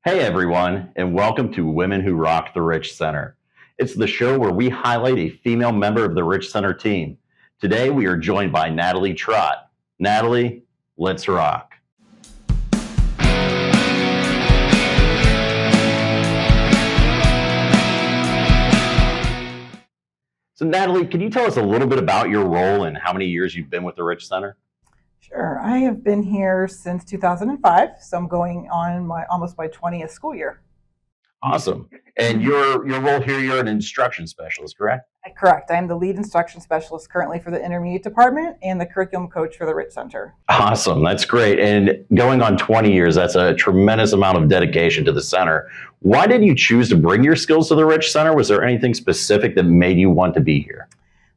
Hey everyone, and welcome to Women Who Rock the Rich Center. It's the show where we highlight a female member of the Rich Center team. Today we are joined by Natalie Trott. Natalie, let's rock. So Natalie, can you tell us a little bit about your role and how many years you've been with the Rich Center? Sure. I have been here since 2005, so I'm going on almost my 20th school year. Awesome. And your role here, you're an instruction specialist, correct? Correct. I am the lead instruction specialist currently for the intermediate department and the curriculum coach for the Rich Center. Awesome. That's great. And going on 20 years, that's a tremendous amount of dedication to the center. Why did you choose to bring your skills to the Rich Center? Was there anything specific that made you want to be here?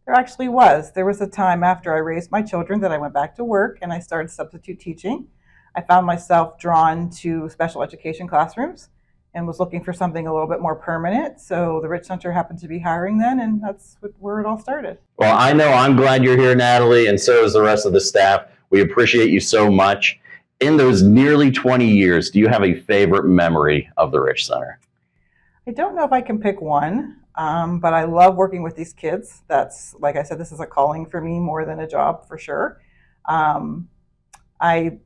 There actually was. There was a time after I raised my children that I went back to work and I started substitute teaching. I found myself drawn to special education classrooms and was looking for something a little bit more permanent. So the Rich Center happened to be hiring then, and that's where it all started. Well, I know I'm glad you're here, Natalie, and so is the rest of the staff. We appreciate you so much. In those nearly 20 years, do you have a favorite memory of the Rich Center? I don't know if I can pick one, but I love working with these kids. That's, like I said, this is a calling for me more than a job for sure. I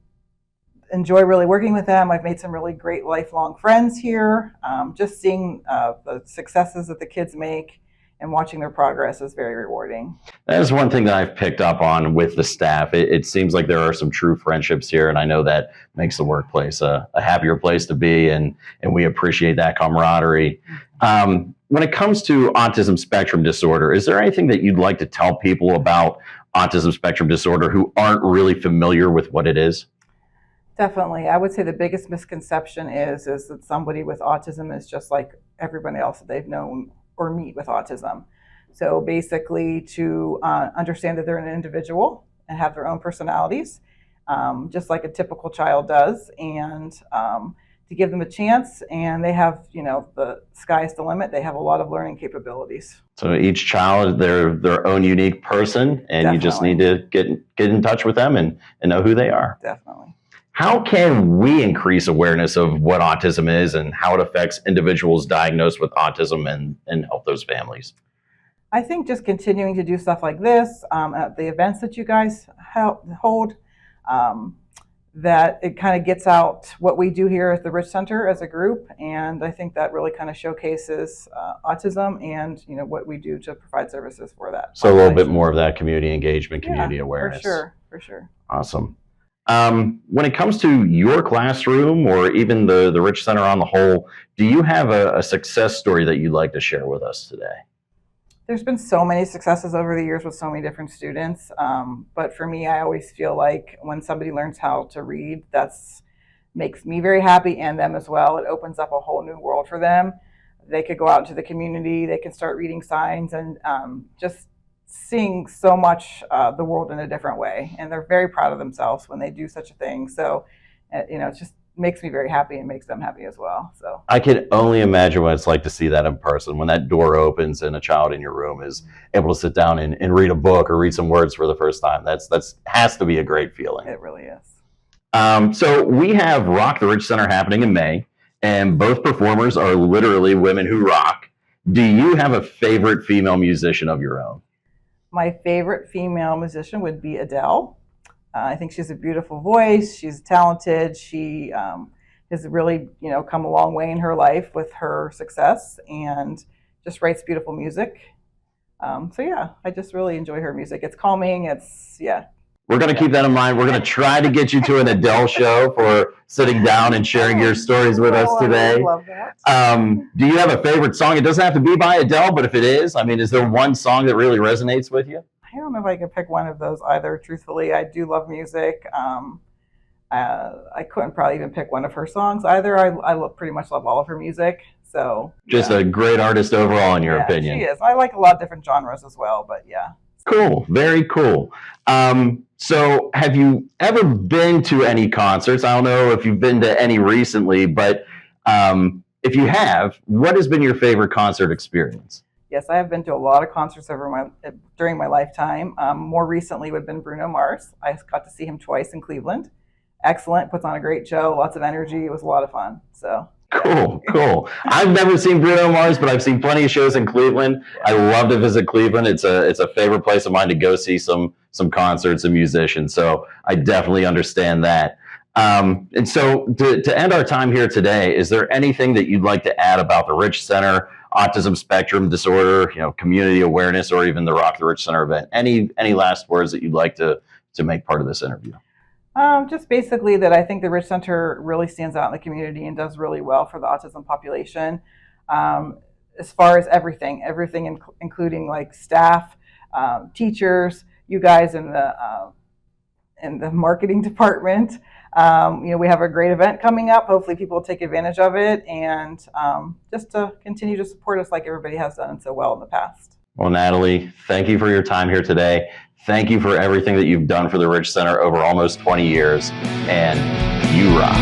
enjoy really working with them. I've made some really great lifelong friends here. Just seeing the successes that the kids make and watching their progress is very rewarding. That is one thing that I've picked up on with the staff. It seems like there are some true friendships here, and I know that makes the workplace a happier place to be, and we appreciate that camaraderie. When it comes to autism spectrum disorder, is there anything that you'd like to tell people about autism spectrum disorder who aren't really familiar with what it is? Definitely. I would say the biggest misconception is that somebody with autism is just like everybody else that they've known or meet with autism. So basically to understand that they're an individual and have their own personalities, just like a typical child does, and to give them a chance, and they have, the sky's the limit. They have a lot of learning capabilities. So each child, they're their own unique person, and Definitely. You just need to get in touch with them and know who they are. Definitely. How can we increase awareness of what autism is and how it affects individuals diagnosed with autism and help those families? I think just continuing to do stuff like this, at the events that you guys hold, that it kind of gets out what we do here at the Rich Center as a group, and I think that really kind of showcases autism and what we do to provide services for that. So a little bit more of that community engagement, community awareness. For sure. Awesome. When it comes to your classroom or even the Rich Center on the whole, do you have a success story that you'd like to share with us today? There's been so many successes over the years with so many different students. But for me, I always feel like when somebody learns how to read, that's makes me very happy and them as well. It opens up a whole new world for them. They could go out into the community, they can start reading signs and just seeing so much the world in a different way, and they're very proud of themselves when they do such a thing. So it just makes me very happy and makes them happy as well. So I can only imagine what it's like to see that in person, when that door opens and a child in your room is able to sit down and read a book or read some words for the first time. That's has to be a great feeling. It really is. So we have Rock the Rich Center happening in May, and both performers are literally women who rock. Do you have a favorite female musician of your own? My favorite female musician would be Adele. I think she has a beautiful voice. She's talented. She has really, come a long way in her life with her success and just writes beautiful music. So yeah, I just really enjoy her music. It's calming. We're going to keep that in mind. We're going to try to get you to an Adele show for sitting down and sharing your stories with us today. I love that. Do you have a favorite song? It doesn't have to be by Adele, but if it is, is there one song that really resonates with you? I don't know if I could pick one of those either, truthfully. I do love music. I couldn't probably even pick one of her songs either. I pretty much love all of her music. So just a great artist overall, in your opinion. She is. I like a lot of different genres as well, but yeah. Cool. Very cool. So have you ever been to any concerts? I don't know if you've been to any recently, but if you have, what has been your favorite concert experience? Yes, I have been to a lot of concerts during my lifetime. More recently would have been Bruno Mars. I got to see him twice in Cleveland. Excellent, puts on a great show, lots of energy. It was a lot of fun. So Cool. I've never seen Bruno Mars, but I've seen plenty of shows in Cleveland. I love to visit Cleveland. It's a favorite place of mine to go see some concerts and musicians. So I definitely understand that. And so to end our time here today, is there anything that you'd like to add about the Rich Center, autism spectrum disorder, community awareness, or even the Rock the Rich Center event? Any last words that you'd like to make part of this interview? Just basically that I think the Rich Center really stands out in the community and does really well for the autism population. As far as everything, including like staff, teachers, you guys in the marketing department. We have a great event coming up. Hopefully people will take advantage of it, and just to continue to support us like everybody has done so well in the past. Well, Natalie, thank you for your time here today. Thank you for everything that you've done for the Rich Center over almost 20 years, and you rock.